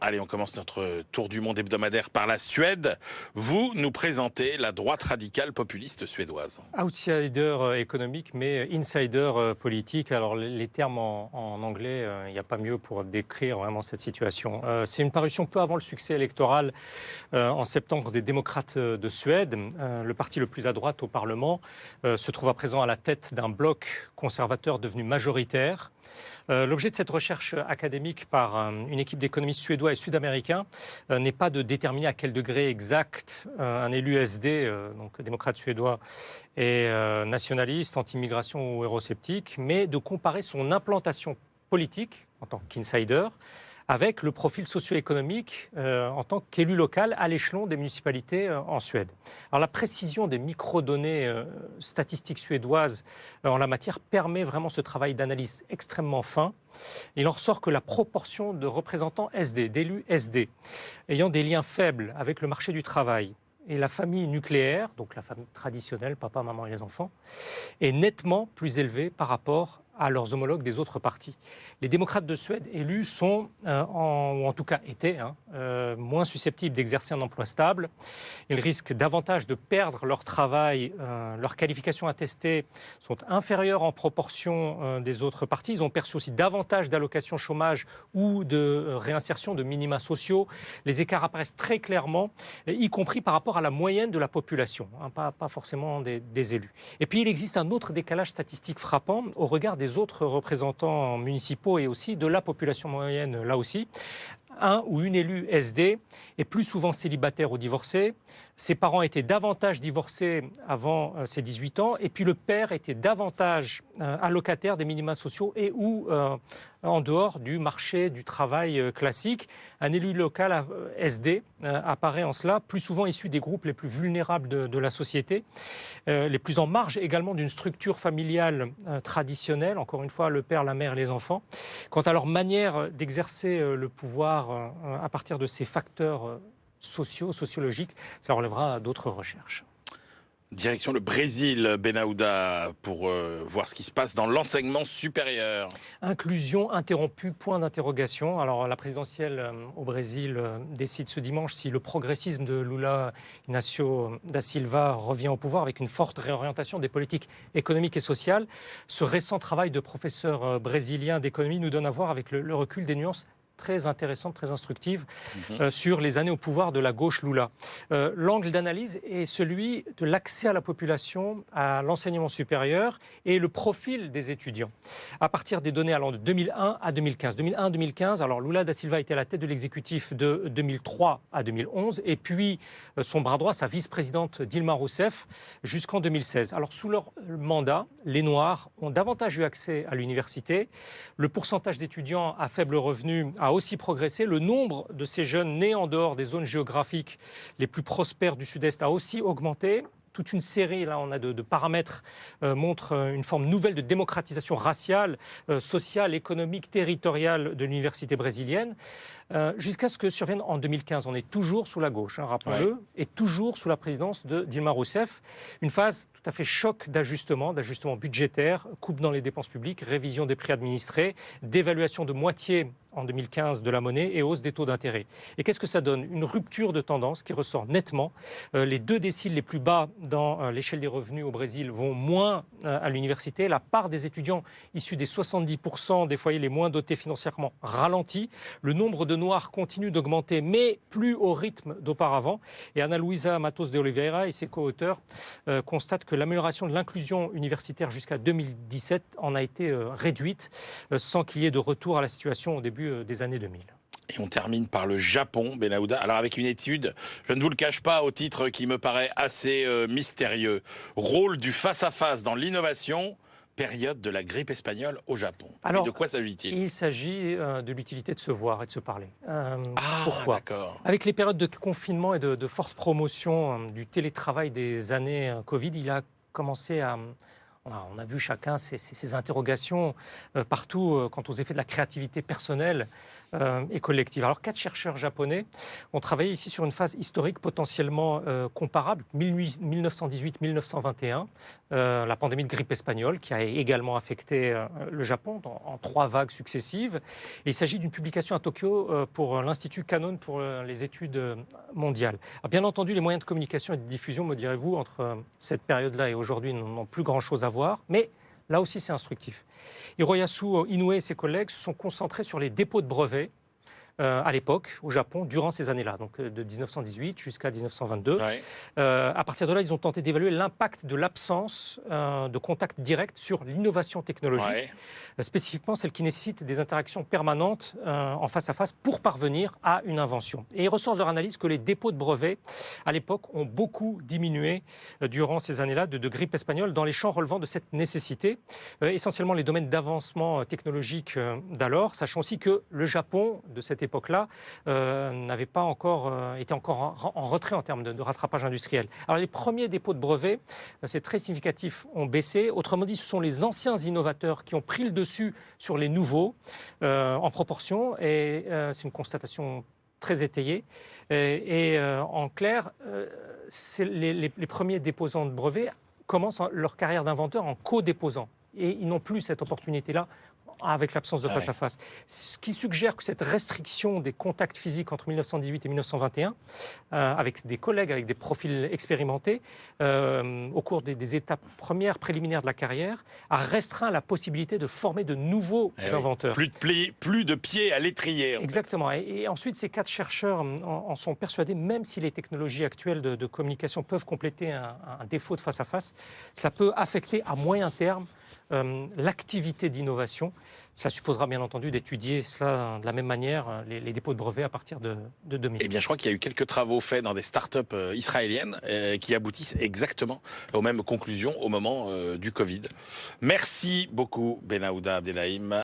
Allez, on commence notre tour du monde hebdomadaire par la Suède. Vous nous présentez la droite radicale populiste suédoise. Outsider économique, mais insider politique. Alors les termes en anglais, il n'y a pas mieux pour décrire vraiment cette situation. C'est une parution peu avant le succès électoral en septembre des démocrates de Suède. Le parti le plus à droite au Parlement se trouve à présent à la tête d'un bloc conservateur devenu majoritaire. L'objet de cette recherche académique par une équipe d'économistes suédois et sud-américains n'est pas de déterminer à quel degré exact un élu SD, donc démocrate suédois, est nationaliste, anti-immigration ou eurosceptique, mais de comparer son implantation politique en tant qu'insider avec le profil socio-économique en tant qu'élu local à l'échelon des municipalités en Suède. Alors la précision des microdonnées statistiques suédoises en la matière permet vraiment ce travail d'analyse extrêmement fin. Il en ressort que la proportion de représentants SD, d'élus SD, ayant des liens faibles avec le marché du travail et la famille nucléaire, donc la famille traditionnelle, papa, maman et les enfants, est nettement plus élevée par rapport à leurs homologues des autres partis. Les démocrates de Suède élus sont, ou en tout cas étaient, moins susceptibles d'exercer un emploi stable. Ils risquent davantage de perdre leur travail. Leurs qualifications attestées sont inférieures en proportion des autres partis. Ils ont perçu aussi davantage d'allocations chômage ou de réinsertion de minima sociaux. Les écarts apparaissent très clairement, y compris par rapport à la moyenne de la population, pas forcément des élus. Et puis il existe un autre décalage statistique frappant au regard des autres représentants municipaux et aussi de la population moyenne là aussi. Un ou une élue SD est plus souvent célibataire ou divorcé. Ses parents étaient davantage divorcés avant ses 18 ans. Et puis le père était davantage allocataire des minima sociaux et ou en dehors du marché du travail classique. Un élu local SD apparaît en cela plus souvent issu des groupes les plus vulnérables de la société, les plus en marge également d'une structure familiale traditionnelle. Encore une fois, le père, la mère et les enfants. Quant à leur manière d'exercer le pouvoir à partir de ces facteurs sociologiques, ça relèvera d'autres recherches. Direction le Brésil, Benahouda, pour voir ce qui se passe dans l'enseignement supérieur. Inclusion interrompue, point d'interrogation. Alors la présidentielle au Brésil décide ce dimanche si le progressisme de Lula Inácio da Silva revient au pouvoir avec une forte réorientation des politiques économiques et sociales. Ce récent travail de professeur brésilien d'économie nous donne à voir avec le recul des nuances très intéressante, très instructive sur les années au pouvoir de la gauche Lula. L'angle d'analyse est celui de l'accès à la population à l'enseignement supérieur et le profil des étudiants. À partir des données allant de 2001 à 2015. 2001-2015, alors Lula da Silva était à la tête de l'exécutif de 2003 à 2011 et puis son bras droit, sa vice-présidente Dilma Rousseff, jusqu'en 2016. Alors sous leur mandat, les Noirs ont davantage eu accès à l'université. Le pourcentage d'étudiants à faible revenu a aussi progressé. Le nombre de ces jeunes nés en dehors des zones géographiques les plus prospères du Sud-Est a aussi augmenté. Toute une série, là on a de paramètres, montrent une forme nouvelle de démocratisation raciale, sociale, économique, territoriale de l'université brésilienne, jusqu'à ce que survienne en 2015. On est toujours sous la gauche, rappelons-le, et toujours sous la présidence de Dilma Rousseff. Une phase tout à fait choc d'ajustement budgétaire, coupe dans les dépenses publiques, révision des prix administrés, dévaluation de moitié en 2015 de la monnaie et hausse des taux d'intérêt. Et qu'est-ce que ça donne? Une rupture de tendance qui ressort nettement. Les 2 déciles les plus bas dans l'échelle des revenus au Brésil vont moins à l'université. La part des étudiants issus des 70% des foyers les moins dotés financièrement ralentit. Le nombre de Noirs continue d'augmenter, mais plus au rythme d'auparavant. Et Ana Luisa Matos de Oliveira et ses co-auteurs constatent que l'amélioration de l'inclusion universitaire jusqu'à 2017 en a été réduite, sans qu'il y ait de retour à la situation au début des années 2000. Et on termine par le Japon, Benahouda. Alors avec une étude, je ne vous le cache pas, au titre qui me paraît assez mystérieux. Rôle du face-à-face dans l'innovation, période de la grippe espagnole au Japon. Alors, et de quoi s'agit-il? Il s'agit de l'utilité de se voir et de se parler. Pourquoi? D'accord. Avec les périodes de confinement et de forte promotion du télétravail des années Covid, il a commencé à On a vu chacun ces interrogations partout quant aux effets de la créativité personnelle et collective. Alors, 4 chercheurs japonais ont travaillé ici sur une phase historique potentiellement comparable, 1918-1921, la pandémie de grippe espagnole qui a également affecté le Japon en 3 vagues successives. Et il s'agit d'une publication à Tokyo pour l'Institut Canon pour les études mondiales. Alors, bien entendu, les moyens de communication et de diffusion, me direz-vous, entre cette période-là et aujourd'hui n'ont plus grand-chose à voir, mais là aussi c'est instructif. Hiroyasu Inoue et ses collègues se sont concentrés sur les dépôts de brevets à l'époque, au Japon, durant ces années-là, donc de 1918 jusqu'à 1922. Ouais. À partir de là, ils ont tenté d'évaluer l'impact de l'absence de contact direct sur l'innovation technologique, Ouais. spécifiquement celle qui nécessite des interactions permanentes en face à face pour parvenir à une invention. Et il ressort de leur analyse que les dépôts de brevets, à l'époque, ont beaucoup diminué durant ces années-là de grippe espagnole dans les champs relevant de cette nécessité, essentiellement les domaines d'avancement technologique d'alors, sachant aussi que le Japon, de cette époque-là, n'avait pas encore été encore en retrait en termes de rattrapage industriel. Alors les premiers dépôts de brevets, c'est très significatif, ont baissé. Autrement dit, ce sont les anciens innovateurs qui ont pris le dessus sur les nouveaux en proportion. Et c'est une constatation très étayée. En clair, les premiers déposants de brevets commencent leur carrière d'inventeur en co-déposant. Et ils n'ont plus cette opportunité-là avec l'absence de face-à-face. Ce qui suggère que cette restriction des contacts physiques entre 1918 et 1921, avec des collègues, avec des profils expérimentés, au cours des étapes premières, préliminaires de la carrière, a restreint la possibilité de former de nouveaux inventeurs. Plus de pieds à l'étrier. Exactement. Et ensuite, ces 4 chercheurs en sont persuadés, même si les technologies actuelles de communication peuvent compléter un défaut de face-à-face, cela peut affecter à moyen terme l'activité d'innovation. Cela supposera bien entendu d'étudier cela de la même manière, les dépôts de brevets à partir de 2000. Eh bien, je crois qu'il y a eu quelques travaux faits dans des startups israéliennes qui aboutissent exactement aux mêmes conclusions au moment du Covid. Merci beaucoup, Benahouda Abdelhaim.